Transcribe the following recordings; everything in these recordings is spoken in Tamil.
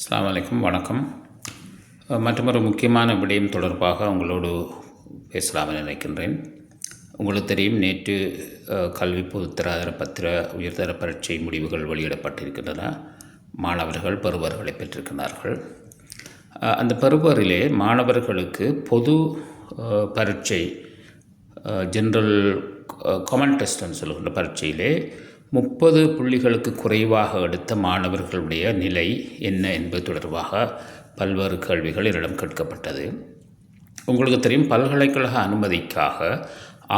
அஸ்ஸலாமு அலைக்கும், வணக்கம். மற்றொரு முக்கியமான விடயம் தொடர்பாக உங்களோடு பேசலாம் நினைக்கின்றேன். உங்களுக்கு தெரியும், நேற்று கல்வி பொதுத்தராதர பத்திர உயர்தர பரீட்சை முடிவுகள் வெளியிடப்பட்டிருக்கின்றன. மாணவர்கள் பெறுபவர்களை பெற்றிருக்கிறார்கள். அந்த பெறுபவரிலே மாணவர்களுக்கு பொது பரீட்சை ஜென்ரல் காமன் டெஸ்ட்னு சொல்லுகின்ற பரீட்சையிலே 30 புள்ளிகளுக்கு குறைவாக எடுத்த மாணவர்களுடைய நிலை என்ன என்பது தொடர்பாக பல்வேறு கேள்விகள் என்னிடம் கேட்கப்பட்டது. உங்களுக்கு தெரியும், பல்கலைக்கழக அனுமதிக்காக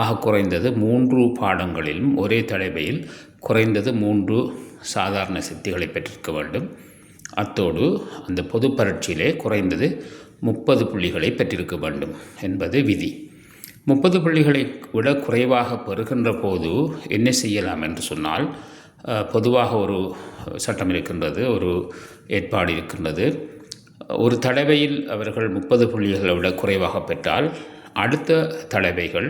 ஆக குறைந்தது 3 பாடங்களிலும் ஒரே தடவையில் குறைந்தது 3 சாதாரண சித்திகளை பெற்றிருக்க வேண்டும். அத்தோடு அந்த பொது பரீட்சையிலே குறைந்தது 30 புள்ளிகளை பெற்றிருக்க வேண்டும் என்பது விதி. 30 புள்ளிகளை விட குறைவாக பெறுகின்ற போது என்ன செய்யலாம் என்று சொன்னால், பொதுவாக ஒரு சட்டம் இருக்கின்றது, ஒரு ஏற்பாடு இருக்கின்றது. ஒரு தடவையில் அவர்கள் 30 புள்ளிகளை விட குறைவாக பெற்றால் அடுத்த தடவைகள்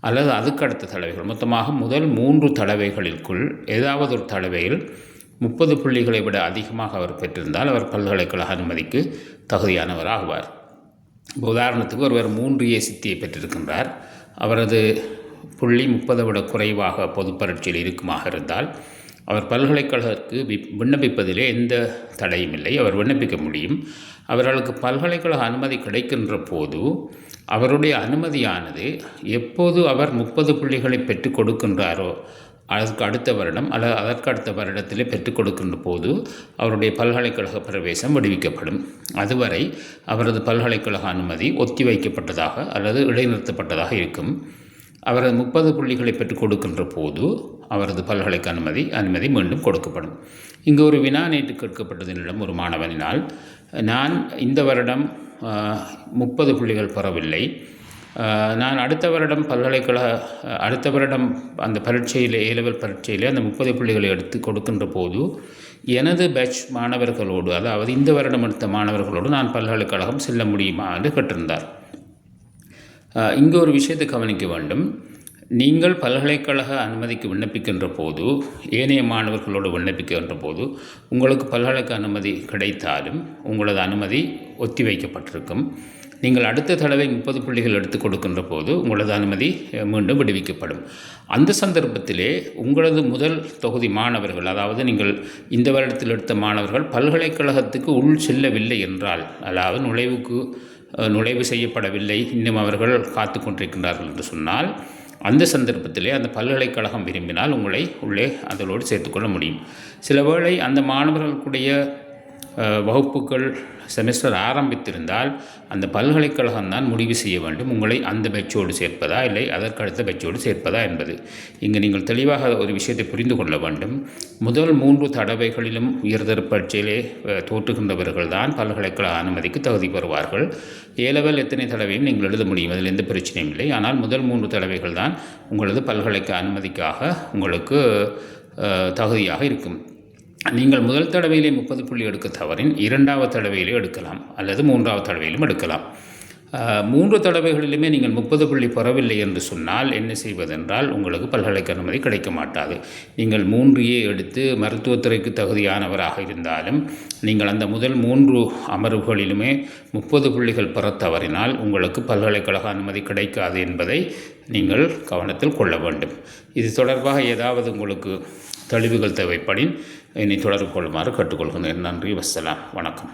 அல்லது அதுக்கு அடுத்த தடவைகள் மொத்தமாக முதல் 3 தடவைகளுக்குள் ஏதாவது ஒரு தடவையில் 30 புள்ளிகளை விட அதிகமாக அவர் பெற்றிருந்தால் அவர் பல்கலைக்கழக அனுமதிக்கு தகுதியானவராகுவார். உதாரணத்துக்கு ஒருவர் 3A சித்தியை பெற்றிருக்கின்றார். அவரது புள்ளி 30 விட குறைவாக பொது பரீட்சையில் இருக்குமாக இருந்தால் அவர் பல்கலைக்கழகத்துக்கு விண்ணப்பிப்பதிலே எந்த தடையும் இல்லை, அவர் விண்ணப்பிக்க முடியும். அவர்களுக்கு பல்கலைக்கழக அனுமதி கிடைக்கின்ற போது அவருடைய அனுமதியானது எப்போது அவர் 30 புள்ளிகளை பெற்றுக் கொடுக்கின்றாரோ அதற்கு அடுத்த வருடம் அல்லது அதற்கு அடுத்த வருடத்திலே பெற்றுக் கொடுக்கின்ற போது அவருடைய பல்கலைக்கழக பிரவேசம் விடுவிக்கப்படும். அதுவரை அவரது பல்கலைக்கழக அனுமதி ஒத்தி வைக்கப்பட்டதாக அல்லது இடைநிறுத்தப்பட்டதாக இருக்கும். அவரது 30 புள்ளிகளை பெற்றுக் கொடுக்கின்ற போது அவரது பல்கலைக்கழக அனுமதி மீண்டும் கொடுக்கப்படும். இங்கு ஒரு வினா நேற்று கேட்கப்பட்டதனிடம் ஒரு மாணவனினால், நான் இந்த வருடம் 30 புள்ளிகள் பெறவில்லை, நான் அடுத்த வருடம் அந்த பரீட்சையில் A-level பரீட்சையில் அந்த 30 புள்ளிகளை எடுத்து கொடுக்கின்ற போது எனது பேட்ச் மாணவர்களோடு, அதாவது இந்த வருடம் எடுத்த மாணவர்களோடு நான் பல்கலைக்கழகம் செல்ல முடியுமா என்று கேட்டிருந்தார். இங்கு ஒரு விஷயத்தை கவனிக்க வேண்டும். நீங்கள் பல்கலைக்கழக அனுமதிக்கு விண்ணப்பிக்கின்ற போது ஏனைய மாணவர்களோடு விண்ணப்பிக்கின்ற போது உங்களுக்கு பல்கலைக்கழக அனுமதி கிடைத்தாலும் உங்களது அனுமதி ஒத்தி வைக்கப்பட்டிருக்கும். நீங்கள் அடுத்த தடவை 30 புள்ளிகள் எடுத்து கொடுக்கின்ற போது உங்களது அனுமதி மீண்டும் விடுவிக்கப்படும். அந்த சந்தர்ப்பத்திலே உங்களது முதல் தொகுதி மாணவர்கள், அதாவது நீங்கள் இந்த வருடத்தில் எடுத்த மாணவர்கள் பல்கலைக்கழகத்துக்கு உள் செல்லவில்லை என்றால், அதாவது நுழைவு செய்யப்படவில்லை, இன்னும் அவர்கள் காத்து கொண்டிருக்கின்றார்கள் என்று சொன்னால், அந்த சந்தர்ப்பத்திலே அந்த பல்கலைக்கழகம் விரும்பினால் உங்களை உள்ளே அதோடு சேர்த்துக்கொள்ள முடியும். சில வேளை அந்த மாணவர்களுடைய வகுப்புகள் செமஸ்டர் ஆரம்பித்திருந்தால் அந்த பல்கலைக்கழகம் தான் முடிவு செய்ய வேண்டும் உங்களை அந்த பேட்சோடு சேர்ப்பதா இல்லை அதற்கடுத்த பேட்சோடு சேர்ப்பதா என்பது. இங்கு நீங்கள் தெளிவாக ஒரு விஷயத்தை புரிந்து கொள்ள வேண்டும். முதல் 3 தடவைகளிலும் உயர்தர பரீட்சையிலே தோற்றுகின்றவர்கள் தான் பல்கலைக்கழக அனுமதிக்கு தகுதி பெறுவார்கள். A-level எத்தனை தடவையும் நீங்கள் எழுத முடியும், அதில் எந்த பிரச்சனையும் இல்லை. ஆனால் முதல் 3 தடவைகள் தான் உங்களது பல்கலைக்கழக அனுமதிக்காக உங்களுக்கு தகுதியாக இருக்கும். நீங்கள் முதல் தடவையிலே 30 புள்ளி எடுக்க தவறின் 2வது தடவையிலே எடுக்கலாம் அல்லது 3வது தடவையிலும் எடுக்கலாம். 3 தடவைகளிலுமே நீங்கள் 30 புள்ளி பெறவில்லை என்று சொன்னால் என்ன செய்வதென்றால் உங்களுக்கு பல்கலைக்கழக அனுமதி கிடைக்க மாட்டாது. நீங்கள் 3A எடுத்து மருத்துவத்துறைக்கு தகுதியானவராக இருந்தாலும் நீங்கள் அந்த முதல் 3 அமர்வுகளிலுமே 30 புள்ளிகள் பெற தவறினால் உங்களுக்கு பல்கலைக்கழக அனுமதி கிடைக்காது என்பதை நீங்கள் கவனத்தில் கொள்ள வேண்டும். இது தொடர்பாக ஏதாவது உங்களுக்கு தெளிவுகள் தேவைப்படின் என்னை தொடர்பு கொள்ளுமாறு கேட்டுக்கொள்கிறேன். நன்றி, வஸ்ஸலாம், வணக்கம்.